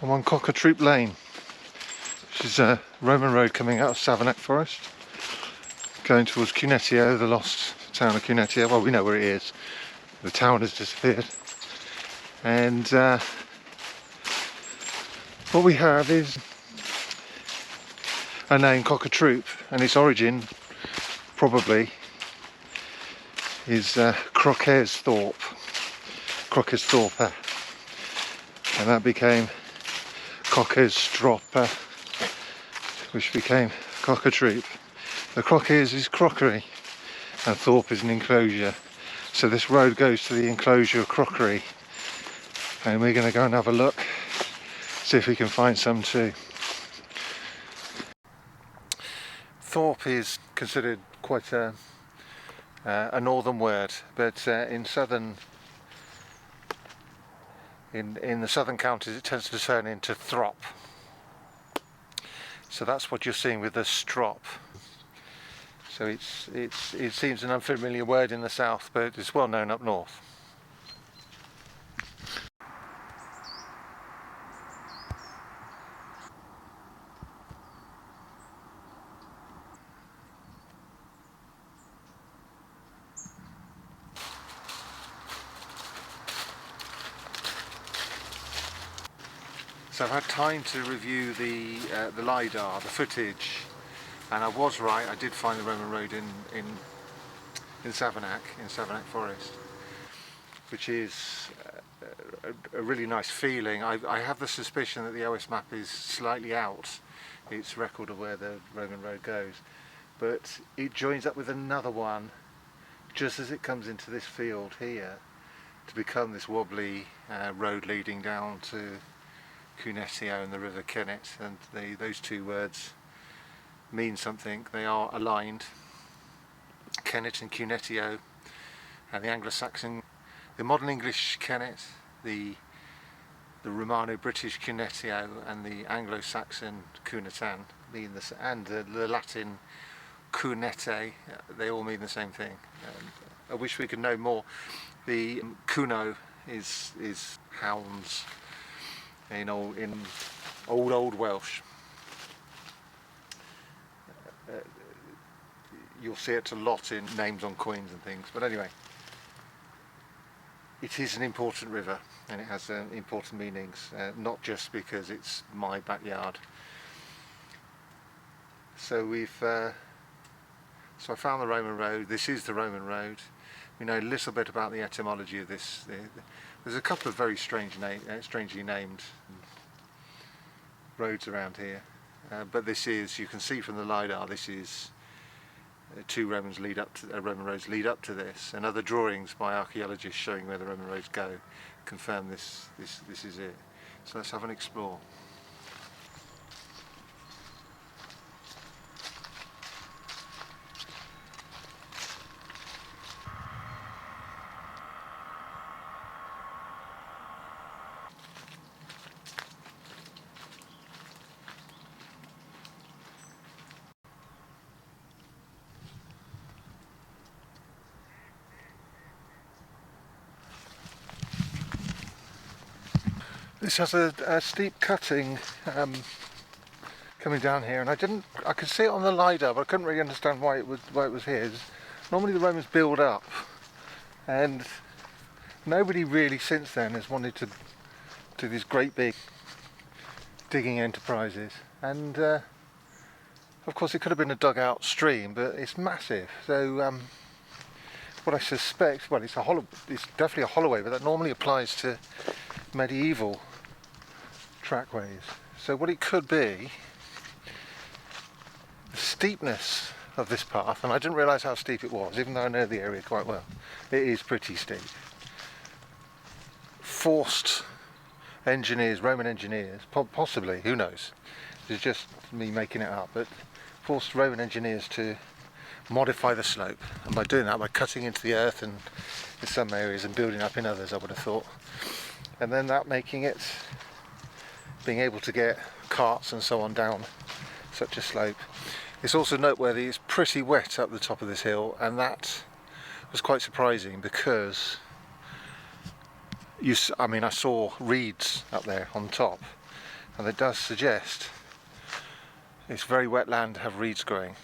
I'm on Crokkeresðrop Lane, which is a Roman road coming out of Savernake forest, going towards Cunetio, the lost town of Cunetio. Well, we know where it is. The town has disappeared. And what we have is a name, Crokkeresðrop, and its origin probably is Crokkeresðrop, and that became Crokkeresðrop, which became Crokkeresðrop. The Crokkeres is crockery, and thorpe is an enclosure. So this road goes to the enclosure of crockery, and we're going to go and have a look, see if we can find some too. Thorpe is considered quite a northern word, but in the southern counties it tends to turn into throp. So that's what you're seeing with the strop. So it seems an unfamiliar word in the south, but it's well known up north. So I've had time to review the LiDAR, the footage, and I was right. I did find the Roman road in Savernake forest, which is a really nice feeling. I have the suspicion that the OS map is slightly out its record of where the Roman road goes, but it joins up with another one just as it comes into this field here to become this wobbly road leading down to Cunetio and the river Kennet, and those two words mean something. They are aligned. Kennet and Cunetio, and the anglo-saxon, the modern English Kennet, the Romano-British Cunetio, and the anglo-saxon Cunetan mean this, and the Latin Cunete, they all mean the same thing. I wish we could know more. The Cuno is hounds in old Welsh. You'll see it a lot in names on coins and things, but anyway, it is an important river and it has important meanings, not just because it's my backyard. So so I found the Roman road. This is the Roman road. We know a little bit about the etymology of this. There's a couple of very strangely named roads around here, but this is, you can see from the LiDAR, this is two Roman roads lead up to this, and other drawings by archaeologists showing where the Roman roads go confirm this is it. So let's have an explore. This has a steep cutting coming down here, and I could see it on the LiDAR, but I couldn't really understand why it was here. Normally the Romans build up, and nobody really since then has wanted to do these great big digging enterprises. And of course it could have been a dugout stream, but it's massive. So what I suspect, well, it's definitely a holloway, but that normally applies to medieval trackways. So what it could be, the steepness of this path, and I didn't realise how steep it was, even though I know the area quite well. It is pretty steep. Forced engineers, Roman engineers, possibly, who knows, it's just me making it up, but forced Roman engineers to modify the slope, and by doing that, by cutting into the earth and in some areas and building up in others, I would have thought, and then that making it, being able to get carts and so on down such a slope. It's also noteworthy it's pretty wet up the top of this hill, and that was quite surprising because I saw reeds up there on top, and it does suggest it's very wet land to have reeds growing.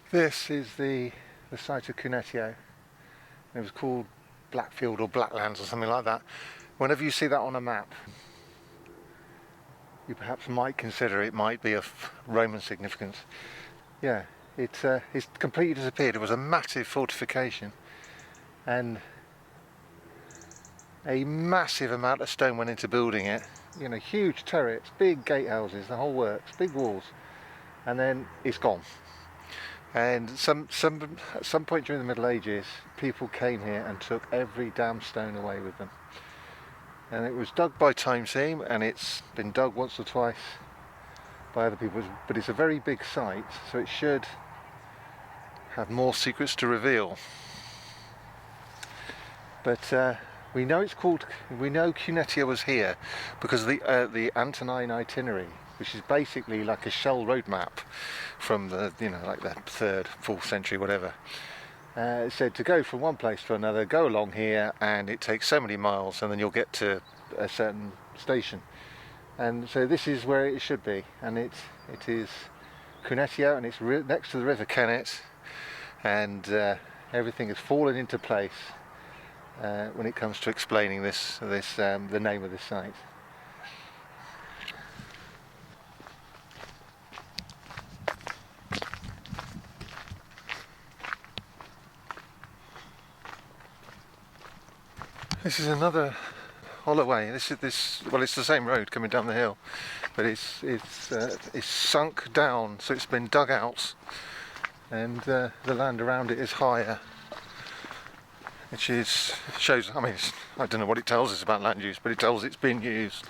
This is the site of Cunetio. It was called Blackfield or Blacklands or something like that. Whenever you see that on a map, you perhaps might consider it might be of Roman significance. Yeah, it's completely disappeared. It was a massive fortification, and a massive amount of stone went into building it. You know, huge turrets, big gatehouses, the whole works, big walls, and then it's gone. And at some point during the Middle Ages, people came here and took every damn stone away with them. And it was dug by time team, and it's been dug once or twice by other people, but it's a very big site, so it should have more secrets to reveal. But we know Cunetio was here because of the Antonine itinerary, which is basically like a shell road map from the, like the 3rd, 4th century, whatever. It said to go from one place to another, go along here, and it takes so many miles, and then you'll get to a certain station. And so this is where it should be, and it is Cunetio, and it's next to the River Kennet, and everything has fallen into place when it comes to explaining the name of this site. This is another holloway. Well, it's the same road coming down the hill, but it's sunk down, so it's been dug out, and the land around it is higher, which shows. I mean, I don't know what it tells us about land use, but it tells it's been used.